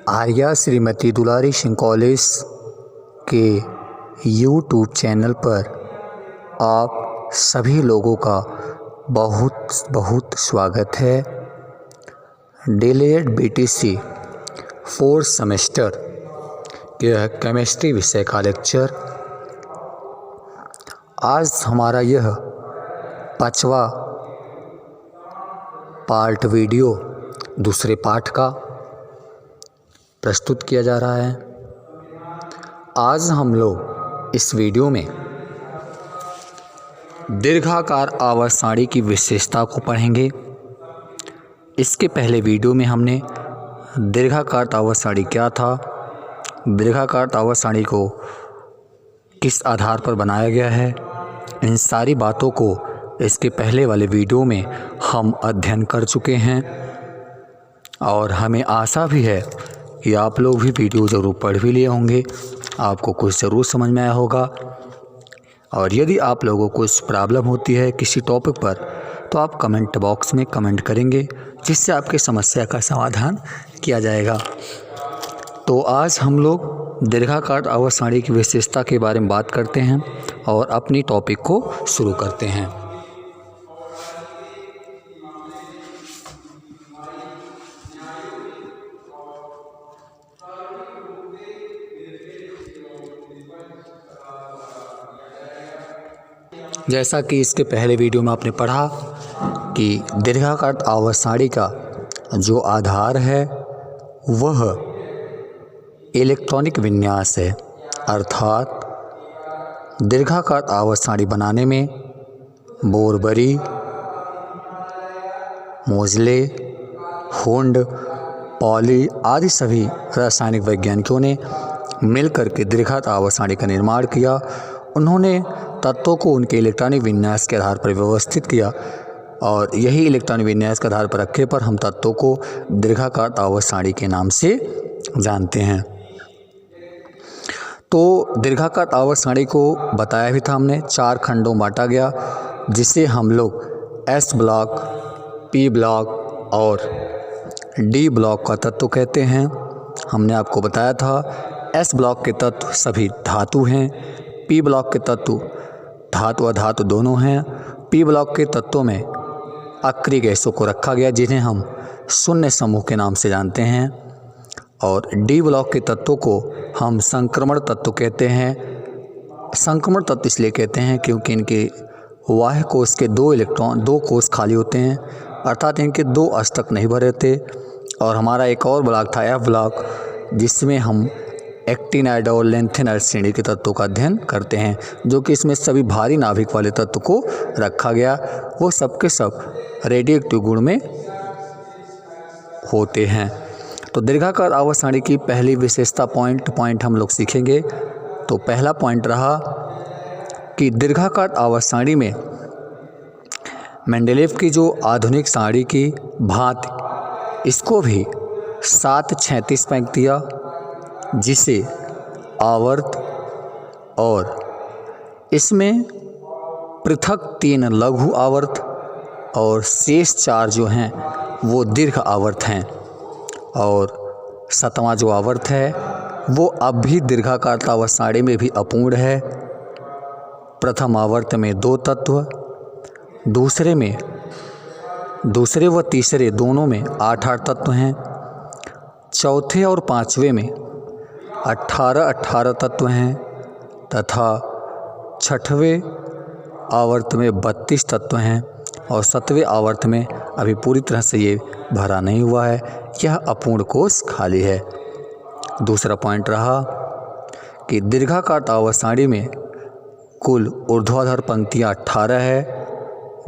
आर्या श्रीमती दुलारी Singh college के YouTube channel पर आप सभी लोगों का बहुत बहुत स्वागत है। डीएलएड बीटीसी 4th सेमेस्टर के केमिस्ट्री विषय का लेक्चर। आज हमारा यह 5वां पार्ट वीडियो दूसरे पाठ का प्रस्तुत किया जा रहा है। आज हम लोग इस वीडियो में दीर्घाकार आवर्त सारणी की विशेषता को पढ़ेंगे। इसके पहले वीडियो में हमने दीर्घाकार आवर्त सारणी क्या था, दीर्घाकार आवर्त सारणी को किस आधार पर बनाया गया है, इन सारी बातों को इसके पहले वाले वीडियो में हम अध्ययन कर चुके हैं और हमें आशा भी है कि आप लोग भी वीडियो ज़रूर पढ़ भी लिए होंगे, आपको कुछ ज़रूर समझ में आया होगा। और यदि आप लोगों को कुछ प्रॉब्लम होती है किसी टॉपिक पर तो आप कमेंट बॉक्स में कमेंट करेंगे, जिससे आपकी समस्या का समाधान किया जाएगा। तो आज हम लोग दीर्घाकार आवर्त सारणी की विशेषता के बारे में बात करते हैं और अपनी टॉपिक को शुरू करते हैं। जैसा कि इसके पहले वीडियो में आपने पढ़ा कि दीर्घाकार आवर्त सारणी का जो आधार है वह इलेक्ट्रॉनिक विन्यास है, अर्थात दीर्घाकार आवर्त सारणी बनाने में बोरबरी, मोजले, हुंड, पॉली आदि सभी रासायनिक वैज्ञानिकों ने मिलकर के दीर्घाकार आवर्त सारणी का निर्माण किया। उन्होंने तत्वों को उनके इलेक्ट्रॉनिक विन्यास के आधार पर व्यवस्थित किया और यही इलेक्ट्रॉनिक विन्यास के आधार पर रखे पर हम तत्वों को दीर्घाकार आवर्त सारणी के नाम से जानते हैं। तो दीर्घाकार आवर्त सारणी को बताया भी था हमने, 4 खंडों में बांटा गया, जिसे हम लोग एस ब्लॉक, पी ब्लॉक और डी ब्लॉक का तत्व कहते हैं। हमने आपको बताया था एस ब्लॉक के तत्व सभी धातु हैं, पी ब्लॉक के तत्व धातु अधातु दोनों हैं। पी ब्लॉक के तत्वों में अक्रिय गैसों को रखा गया जिन्हें हम शून्य समूह के नाम से जानते हैं, और डी ब्लॉक के तत्वों को हम संक्रमण तत्व कहते हैं। संक्रमण तत्व इसलिए कहते हैं क्योंकि इनके बाह्य कोश के 2 कोश खाली होते हैं, अर्थात इनके 2 अष्टक नहीं भरे थे। और हमारा एक और ब्लॉक था एफ ब्लॉक, जिसमें हम एक्टिनाइड और लेंथेनाइड श्रेणी के तत्वों का अध्ययन करते हैं, जो कि इसमें सभी भारी नाभिक वाले तत्व को रखा गया। वो सब के सब रेडियोएक्टिव गुण में होते हैं। तो दीर्घाकार आवर्त सारणी की पहली विशेषता पॉइंट हम लोग सीखेंगे। तो पहला पॉइंट रहा कि दीर्घाकार आवर्त सारणी में मेंडेलीव की जो आधुनिक सारणी की भांति इसको भी 7 36 पंक्तियाँ, जिसे आवर्त और इसमें पृथक 3 लघु आवर्त और शेष 4 जो हैं वो दीर्घ आवर्त हैं। और 7वां जो आवर्त है वो अब भी दीर्घाकार आवर्त सारणी में भी अपूर्ण है। प्रथम आवर्त में 2 तत्व, दूसरे व तीसरे दोनों में 8 तत्व हैं, चौथे और 5वें में 18 तत्व हैं तथा 6वें आवर्त में 32 तत्व हैं और 7वें आवर्त में अभी पूरी तरह से ये भरा नहीं हुआ है, यह अपूर्ण कोश खाली है। दूसरा पॉइंट रहा कि दीर्घाकार आवर्त सारणी में कुल ऊर्ध्वाधर पंक्तियाँ 18 है,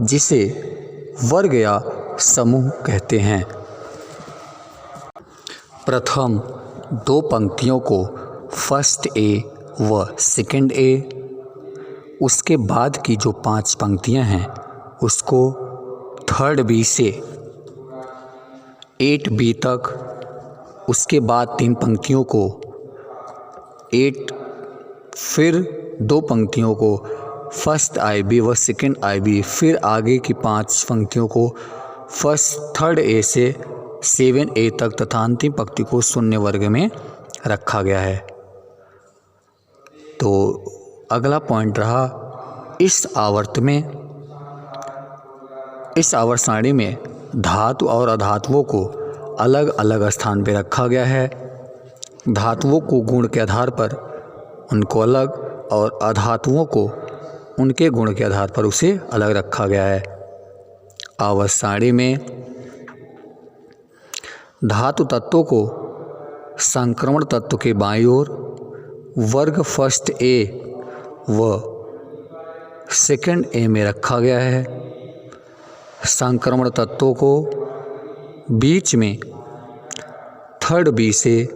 जिसे वर्ग या समूह कहते हैं। प्रथम 2 पंक्तियों को फर्स्ट ए व सेकंड ए, उसके बाद की जो 5 पंक्तियां हैं उसको थर्ड बी से 8B तक, उसके बाद 3 पंक्तियों को 8, फिर 2 पंक्तियों को फर्स्ट IB व सेकंड IB, फिर आगे की 5 पंक्तियों को थर्ड ए से 7A तक तथा अंतिम पंक्ति को शून्य वर्ग में रखा गया है। तो अगला पॉइंट रहा, इस आवर्त सारणी में धातु और अधातुओं को अलग अलग स्थान पर रखा गया है। धातुओं को गुण के आधार पर उनको अलग और अधातुओं को उनके गुण के आधार पर उसे अलग रखा गया है। आवर्त सारणी में धातु तत्वों को संक्रमण तत्व के बाईं ओर वर्ग फर्स्ट ए व सेकंड ए में रखा गया है। संक्रमण तत्वों को बीच में थर्ड बी से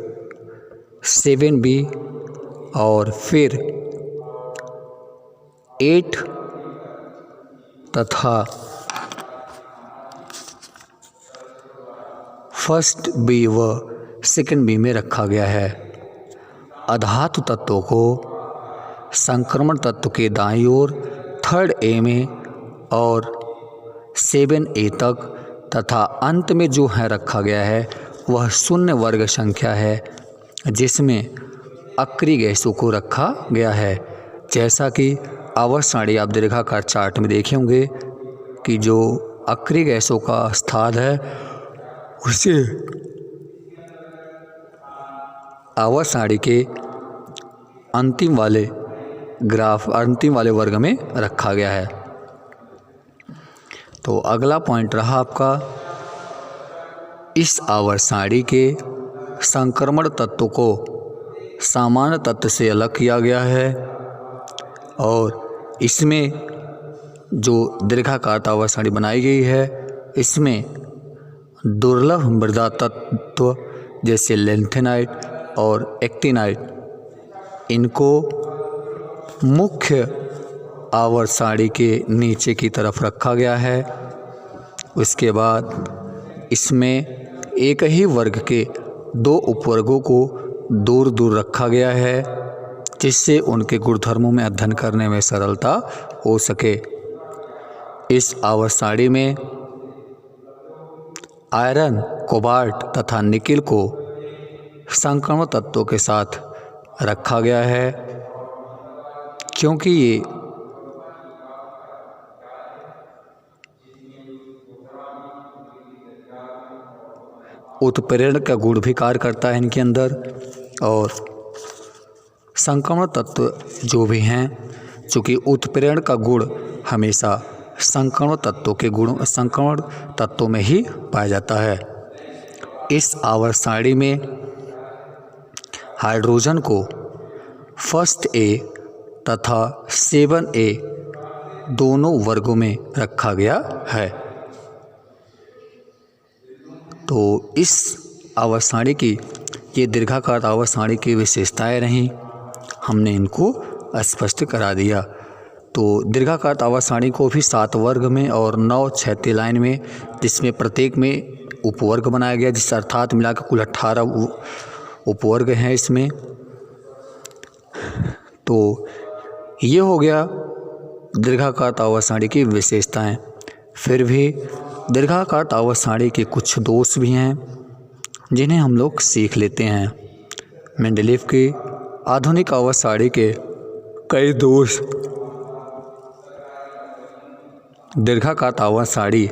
7B और फिर 8 तथा फर्स्ट बी व सेकंड बी में रखा गया है। अधातु तत्वों को संक्रमण तत्व के दाईं ओर थर्ड ए में और 7A तक तथा अंत में जो है रखा गया है वह शून्य वर्ग संख्या है जिसमें अक्रिय गैसों को रखा गया है। जैसा कि आवर्त सारणी आप दीर्घाकार चार्ट में देखे होंगे कि जो अक्रिय गैसों का स्थान है उसे आवर्त सारणी के अंतिम वाले वर्ग में रखा गया है। तो अगला पॉइंट रहा आपका, इस आवर्त सारणी के संक्रमण तत्व को सामान्य तत्व से अलग किया गया है और इसमें जो दीर्घाकार आवर्त सारणी बनाई गई है इसमें दुर्लभ मृदा तत्व जैसे लैंथेनाइट और एक्टिनाइट इनको मुख्य आवर्त सारणी के नीचे की तरफ रखा गया है। उसके बाद इसमें एक ही वर्ग के दो उपवर्गों को दूर दूर रखा गया है जिससे उनके गुणधर्मों में अध्ययन करने में सरलता हो सके। इस आवर्त सारणी में आयरन, कोबाल्ट तथा निकेल को संक्रमण तत्वों के साथ रखा गया है क्योंकि ये उत्प्रेरण का गुण भी कार्य करता है इनके अंदर। और संक्रमण तत्व जो भी हैं चूँकि उत्प्रेरण का गुण हमेशा संक्रमण तत्वों में ही पाया जाता है। इस आवर्त सारणी में हाइड्रोजन को फर्स्ट ए तथा 7A दोनों वर्गों में रखा गया है। तो इस आवर्त सारणी की ये दीर्घाकार आवर्त सारणी की विशेषताएं रहीं, हमने इनको स्पष्ट करा दिया। तो दीर्घाकार आवर्त सारणी को भी 7 वर्ग में और 9 क्षैतिज लाइन में, जिसमें प्रत्येक में उपवर्ग बनाया गया, जिस अर्थात मिलाकर कुल 18 उपवर्ग हैं इसमें। तो ये हो गया दीर्घाकार आवर्त सारणी की विशेषताएं। फिर भी दीर्घाकार आवर्त सारणी के कुछ दोष भी हैं जिन्हें हम लोग सीख लेते हैं। मेंडलीव की आधुनिक आवर्त सारणी के कई दोष दीर्घाकार आवर्त सारणी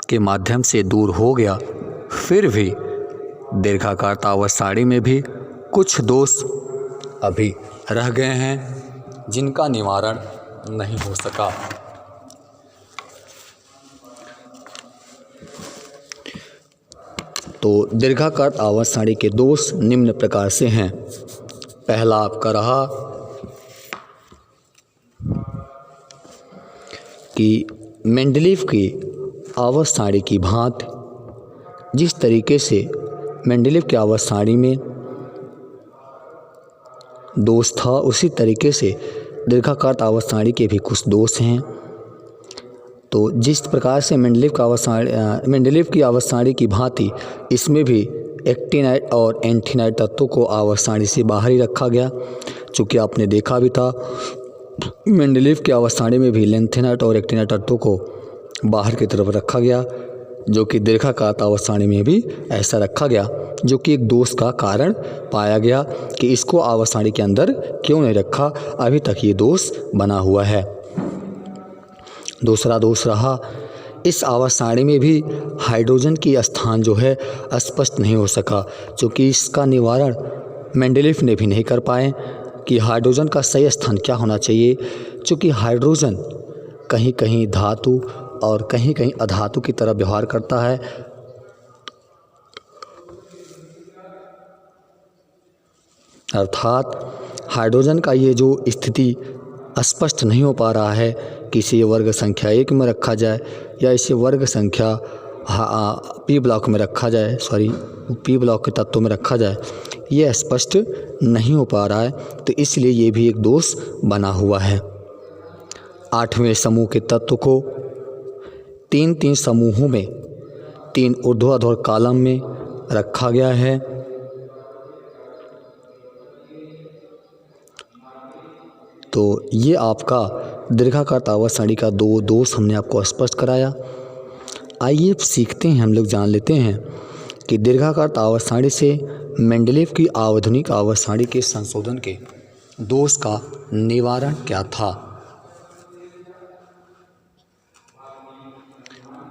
के माध्यम से दूर हो गया। फिर भी दीर्घाकार आवर्त सारणी में भी कुछ दोष अभी रह गए हैं जिनका निवारण नहीं हो सका। तो दीर्घाकार आवर्त सारणी के दोष निम्न प्रकार से हैं। पहला आपका रहा कि मेंडलीव की आवर्त सारणी की भांति जिस तरीके से मेंडलीव की आवर्त सारणी में दोष था उसी तरीके से दीर्घाकार आवर्त सारणी के भी कुछ दोष हैं। तो जिस प्रकार से मेंडलीव की आवर्त सारणी की भांति इसमें भी एक्टिनाइट और एंटीनाइट तत्वों को आवर्त सारणी से बाहर ही रखा गया। चूँकि आपने देखा भी था मेंडलीव की आवर्त सारणी में भी लैंथेनाइट और एक्टिनाइट तत्वों को बाहर की तरफ रखा गया। जो कि दीर्घाकार आवर्त सारणी में भी ऐसा रखा गया, जो कि एक दोष का कारण पाया गया कि इसको आवर्त सारणी के अंदर क्यों नहीं रखा, अभी तक ये दोष बना हुआ है। दूसरा दोष रहा, इस आवर्त सारणी में भी हाइड्रोजन की स्थान जो है स्पष्ट नहीं हो सका, जो कि इसका निवारण मेंडलीफ ने भी नहीं कर पाए कि हाइड्रोजन का सही स्थान क्या होना चाहिए, क्योंकि हाइड्रोजन कहीं कहीं धातु और कहीं कहीं अधातु की तरह व्यवहार करता है। अर्थात हाइड्रोजन का ये जो स्थिति स्पष्ट नहीं हो पा रहा है कि इसे वर्ग संख्या 1 में रखा जाए या इसे वर्ग संख्या पी ब्लॉक में रखा जाए, पी ब्लॉक के तत्वों में रखा जाए, ये स्पष्ट नहीं हो पा रहा है, तो इसलिए ये भी एक दोष बना हुआ है। 8वें समूह के तत्व को 3-3 समूहों में 3 ऊर्ध्वाधर कॉलम में रखा गया है। तो ये आपका दीर्घाकार आवर्त सारणी का 2 दोष हमने आपको स्पष्ट कराया। आइए अब सीखते हैं, हम लोग जान लेते हैं कि दीर्घाकार आवर्त सारणी से मेंडलीफ की आधुनिक आवर्त सारणी के संशोधन के दोष का निवारण क्या था।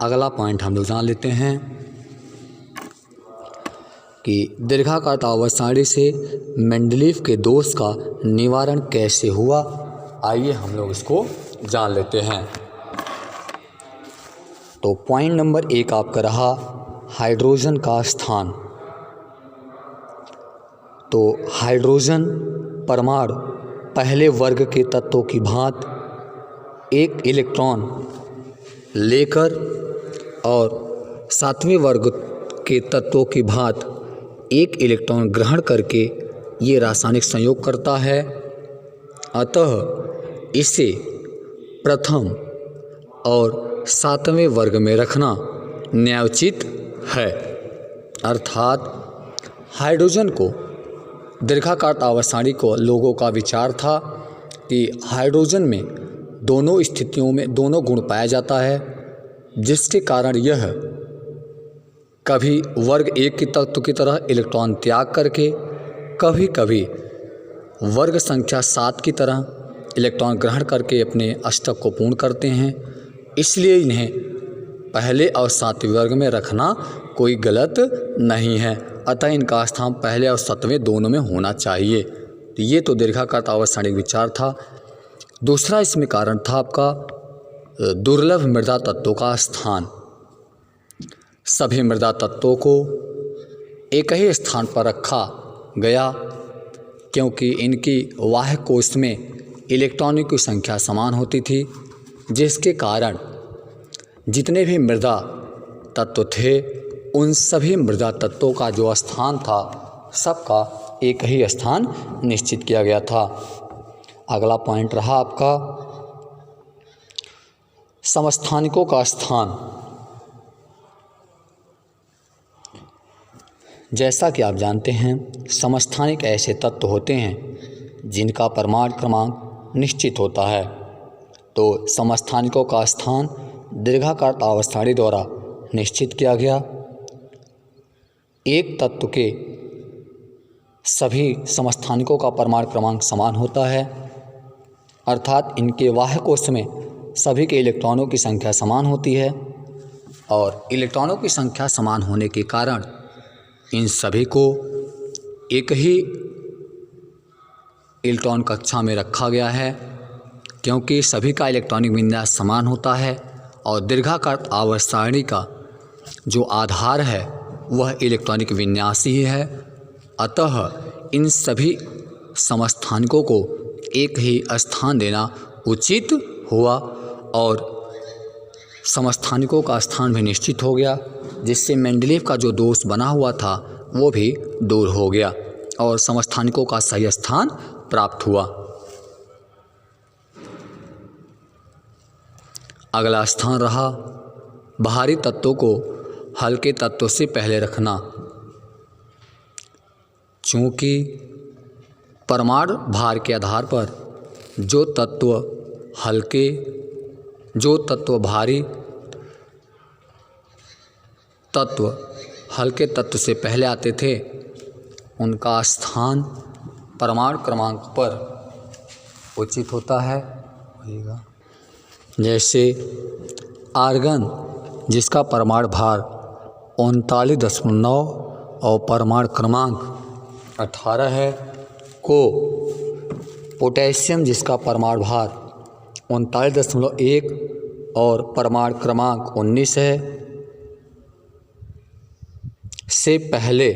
अगला पॉइंट हम लोग जान लेते हैं कि दीर्घाकार आवर्त सारणी से मेंडलीफ के दोष का निवारण कैसे हुआ। आइए हम लोग इसको जान लेते हैं। तो पॉइंट नंबर 1 आपका रहा हाइड्रोजन का स्थान। तो हाइड्रोजन परमाणु पहले वर्ग के तत्वों की भांति एक इलेक्ट्रॉन लेकर और 7वें वर्ग के तत्वों की भांति एक इलेक्ट्रॉन ग्रहण करके ये रासायनिक संयोग करता है। अतः इसे प्रथम और 7वें वर्ग में रखना न्यायोचित है। अर्थात हाइड्रोजन को दीर्घाकार आवर्त सारणी को लोगों का विचार था कि हाइड्रोजन में दोनों स्थितियों में दोनों गुण पाया जाता है, जिसके कारण यह कभी वर्ग 1 के तत्व की तरह इलेक्ट्रॉन त्याग करके कभी कभी वर्ग संख्या 7 की तरह इलेक्ट्रॉन ग्रहण करके अपने अष्टक को पूर्ण करते हैं। इसलिए इन्हें पहले और 7वें वर्ग में रखना कोई गलत नहीं है। अतः इनका स्थान पहले और 7वें दोनों में होना चाहिए। तो ये तो दीर्घाकार आवर्त सारणी का विचार था। दूसरा इसमें कारण था आपका दुर्लभ मृदा तत्वों का स्थान। सभी मृदा तत्वों को एक ही स्थान पर रखा गया क्योंकि इनकी बाह्य कोश में इलेक्ट्रॉनों की संख्या समान होती थी, जिसके कारण जितने भी मृदा तत्व थे उन सभी मृदा तत्वों का जो स्थान था सबका एक ही स्थान निश्चित किया गया था। अगला पॉइंट रहा आपका समस्थानिकों का स्थान। जैसा कि आप जानते हैं समस्थानिक ऐसे तत्व होते हैं जिनका परमाणु क्रमांक निश्चित होता है। तो समस्थानिकों का स्थान दीर्घाकार आवर्त सारणी द्वारा निश्चित किया गया। एक तत्व के सभी समस्थानिकों का परमाणु क्रमांक समान होता है, अर्थात इनके बाह्य कोश में सभी के इलेक्ट्रॉनों की संख्या समान होती है और इलेक्ट्रॉनों की संख्या समान होने के कारण इन सभी को एक ही इलेक्ट्रॉन कक्षा में रखा गया है क्योंकि सभी का इलेक्ट्रॉनिक विन्यास समान होता है और दीर्घाकार आवर्त सारणी का जो आधार है वह इलेक्ट्रॉनिक विन्यास ही है। अतः इन सभी समस्थानिकों को एक ही स्थान देना उचित हुआ और समस्थानिकों का स्थान भी निश्चित हो गया, जिससे मेंडलीफ का जो दोष बना हुआ था वो भी दूर हो गया और समस्थानिकों का सही स्थान प्राप्त हुआ। अगला स्थान रहा भारी तत्वों को हल्के तत्वों से पहले रखना। चूँकि परमाणु भार के आधार पर जो तत्व हल्के जो तत्व भारी तत्व हल्के तत्व से पहले आते थे उनका स्थान परमाणु क्रमांक पर उचित होता है। जैसे आर्गन जिसका परमाणु भार 39.9 और परमाणु क्रमांक 18 है, को पोटेशियम जिसका परमाणु भार 39.1 और परमाणु क्रमांक 19 है से पहले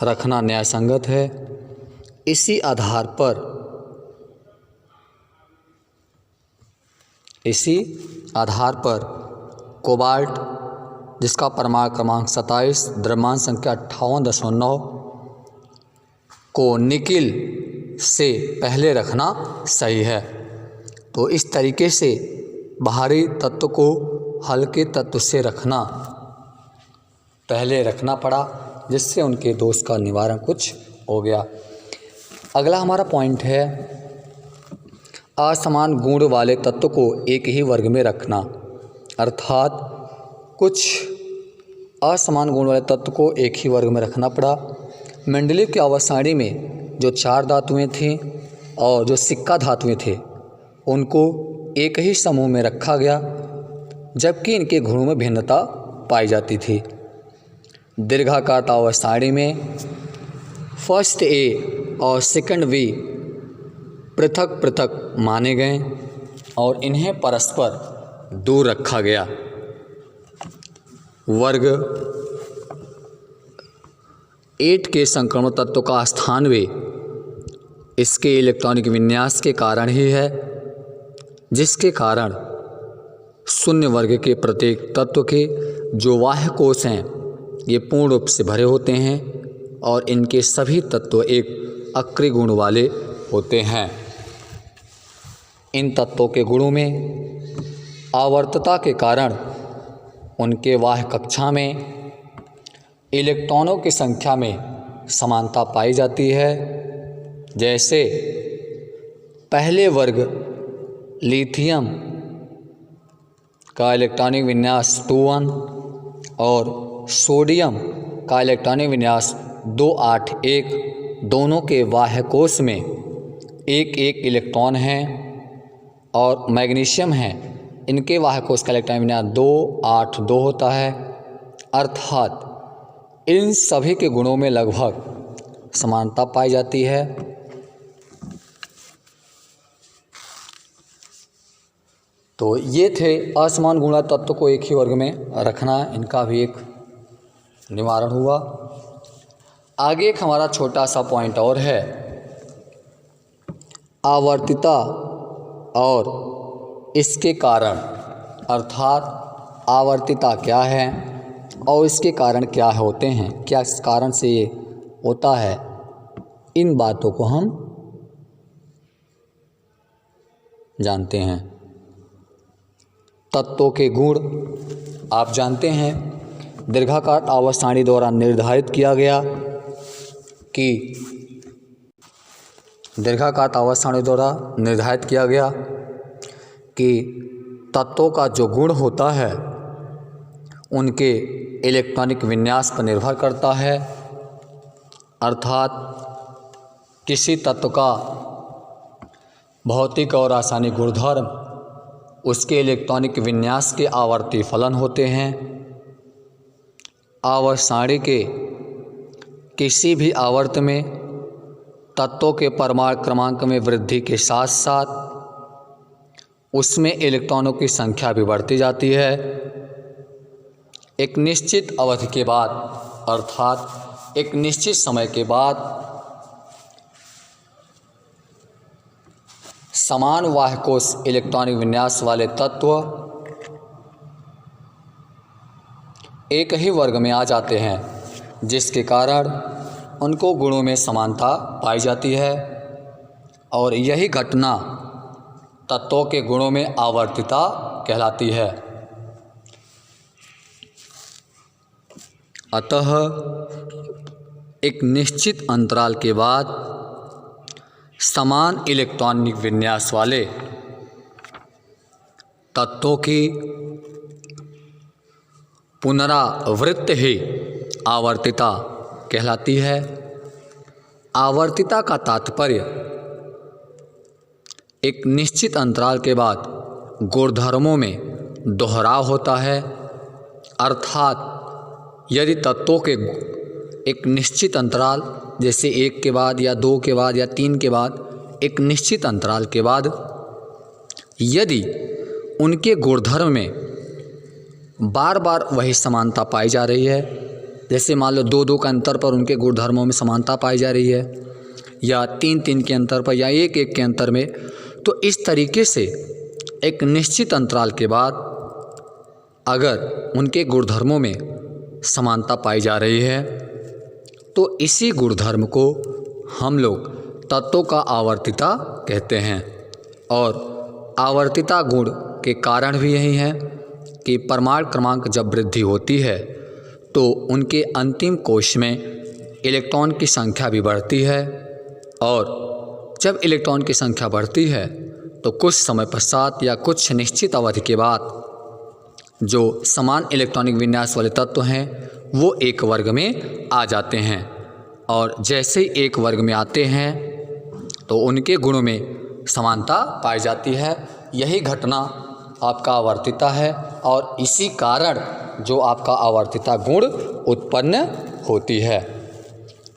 रखना न्यायसंगत है। इसी आधार पर कोबाल्ट जिसका परमाणु क्रमांक 27 द्रव्यमान संख्या 58.9 को निकिल से पहले रखना सही है। तो इस तरीके से बाहरी तत्व को हल्के तत्व से पहले रखना पड़ा, जिससे उनके दोष का निवारण कुछ हो गया। अगला हमारा पॉइंट है असमान गुण वाले तत्व को एक ही वर्ग में रखना, अर्थात कुछ असमान गुण वाले तत्व को एक ही वर्ग में रखना पड़ा। मेंडलीव की आवर्त सारणी में जो 4 धातुएं थीं और जो सिक्का धातुएं थे उनको एक ही समूह में रखा गया, जबकि इनके गुणों में भिन्नता पाई जाती थी। दीर्घाकार आवर्त सारणी में फर्स्ट ए और सेकंड बी पृथक पृथक माने गए और इन्हें परस्पर दूर रखा गया। वर्ग 8 के संक्रमण तत्व का स्थान वे इसके इलेक्ट्रॉनिक विन्यास के कारण ही है, जिसके कारण शून्य वर्ग के प्रत्येक तत्व के जो बाह्य कोश हैं ये पूर्ण रूप से भरे होते हैं और इनके सभी तत्व एक अक्रिय गुण वाले होते हैं। इन तत्वों के गुणों में आवर्तता के कारण उनके बाह्य कक्षा में इलेक्ट्रॉनों की संख्या में समानता पाई जाती है। जैसे पहले वर्ग लिथियम का इलेक्ट्रॉनिक विन्यास 2 और सोडियम का इलेक्ट्रॉनिक विन्यास 281, दोनों के बाह्य कोश में एक इलेक्ट्रॉन है, और मैग्नीशियम है इनके बाह्य कोश का इलेक्ट्रॉनिक विन्यास 282 होता है। अर्थात इन सभी के गुणों में लगभग समानता पाई जाती है। तो ये थे असमान गुण तत्व को एक ही वर्ग में रखना, इनका भी एक निवारण हुआ। आगे एक हमारा छोटा सा पॉइंट और है, आवर्तिता और इसके कारण, अर्थात आवर्तिता क्या है और इसके कारण क्या होते हैं, क्या इस कारण से ये होता है, इन बातों को हम जानते हैं। तत्वों के गुण आप जानते हैं, दीर्घाकार आवर्त सारणी द्वारा निर्धारित किया गया कि तत्वों का जो गुण होता है उनके इलेक्ट्रॉनिक विन्यास पर निर्भर करता है। अर्थात किसी तत्व का भौतिक और रासायनिक गुणधर्म उसके इलेक्ट्रॉनिक विन्यास के आवर्ती फलन होते हैं। आवर्त सारणी के किसी भी आवर्त में तत्वों के परमाणु क्रमांक में वृद्धि के साथ साथ उसमें इलेक्ट्रॉनों की संख्या भी बढ़ती जाती है। एक निश्चित अवधि के बाद, अर्थात एक निश्चित समय के बाद समान बाह्य कोश इलेक्ट्रॉनिक विन्यास वाले तत्व एक ही वर्ग में आ जाते हैं, जिसके कारण उनको गुणों में समानता पाई जाती है और यही घटना तत्वों के गुणों में आवर्तिता कहलाती है। अतः एक निश्चित अंतराल के बाद समान इलेक्ट्रॉनिक विन्यास वाले तत्वों की पुनरावृत्ति ही आवर्तिता कहलाती है। आवर्तिता का तात्पर्य एक निश्चित अंतराल के बाद गुणधर्मों में दोहराव होता है, अर्थात यदि तत्वों के एक निश्चित अंतराल जैसे 1 के बाद या 2 के बाद या 3 के बाद एक निश्चित अंतराल के बाद यदि उनके गुणधर्म में बार बार वही समानता पाई जा रही है, जैसे मान लो 2-2 के अंतर पर उनके गुणधर्मों में समानता पाई जा रही है या 3-3 के अंतर पर या 1-1 के अंतर में, तो इस तरीके से एक निश्चित अंतराल के बाद अगर उनके गुणधर्मों में समानता पाई जा रही है तो इसी गुणधर्म को हम लोग तत्वों का आवर्तिता कहते हैं। और आवर्तिता गुण के कारण भी यही है कि परमाणु क्रमांक जब वृद्धि होती है तो उनके अंतिम कोश में इलेक्ट्रॉन की संख्या भी बढ़ती है, और जब इलेक्ट्रॉन की संख्या बढ़ती है तो कुछ समय पश्चात या कुछ निश्चित अवधि के बाद जो समान इलेक्ट्रॉनिक विन्यास वाले तत्व हैं वो एक वर्ग में आ जाते हैं, और जैसे ही एक वर्ग में आते हैं तो उनके गुणों में समानता पाई जाती है। यही घटना आपका आवर्तिता है, और इसी कारण जो आपका आवर्तिता गुण उत्पन्न होती है।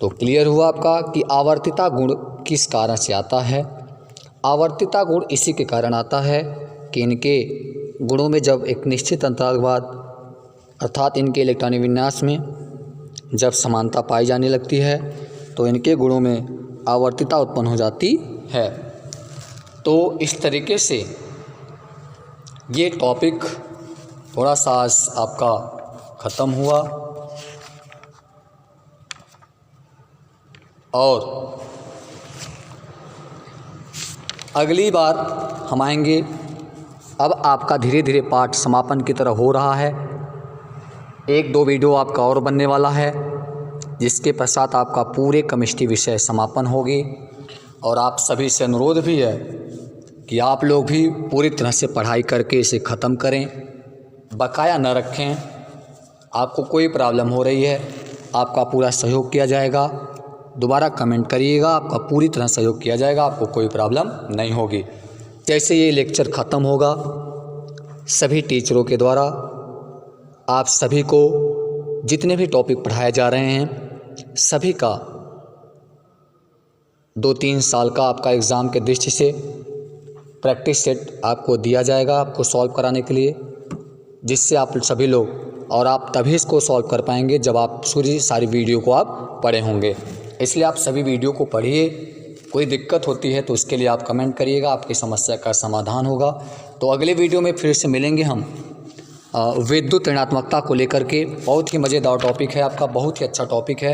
तो क्लियर हुआ आपका कि आवर्तिता गुण किस कारण से आता है। आवर्तिता गुण इसी के कारण आता है कि इनके गुणों में जब एक निश्चित अंतराल के बाद अर्थात इनके इलेक्ट्रॉनिक विन्यास में जब समानता पाई जाने लगती है तो इनके गुणों में आवर्तिता उत्पन्न हो जाती है। तो इस तरीके से ये टॉपिक थोड़ा सा आपका ख़त्म हुआ, और अगली बार हम आएंगे। अब आपका धीरे धीरे पाठ समापन की तरह हो रहा है। 1-2 वीडियो आपका और बनने वाला है, जिसके पश्चात आपका पूरे केमिस्ट्री विषय समापन होगी। और आप सभी से अनुरोध भी है कि आप लोग भी पूरी तरह से पढ़ाई करके इसे ख़त्म करें, बकाया न रखें। आपको कोई प्रॉब्लम हो रही है, आपका पूरा सहयोग किया जाएगा। दोबारा कमेंट करिएगा, आपका पूरी तरह सहयोग किया जाएगा, आपको कोई प्रॉब्लम नहीं होगी। जैसे ये लेक्चर ख़त्म होगा सभी टीचरों के द्वारा आप सभी को जितने भी टॉपिक पढ़ाए जा रहे हैं सभी का 2-3 साल का आपका एग्ज़ाम के दृष्टि से प्रैक्टिस सेट आपको दिया जाएगा आपको सॉल्व कराने के लिए, जिससे आप सभी लोग और आप तभी इसको सॉल्व कर पाएंगे जब आप सारी वीडियो को आप पढ़े होंगे। इसलिए आप सभी वीडियो को पढ़िए। कोई दिक्कत होती है तो उसके लिए आप कमेंट करिएगा, आपकी समस्या का समाधान होगा। तो अगले वीडियो में फिर से मिलेंगे हम विद्युत ऋणात्मकता को लेकर के। बहुत ही मज़ेदार टॉपिक है आपका, बहुत ही अच्छा टॉपिक है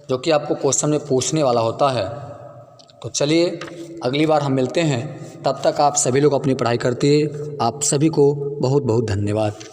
जो कि आपको क्वेश्चन में पूछने वाला होता है। तो चलिए अगली बार हम मिलते हैं, तब तक आप सभी लोग अपनी पढ़ाई करते हैं। आप सभी को बहुत बहुत धन्यवाद।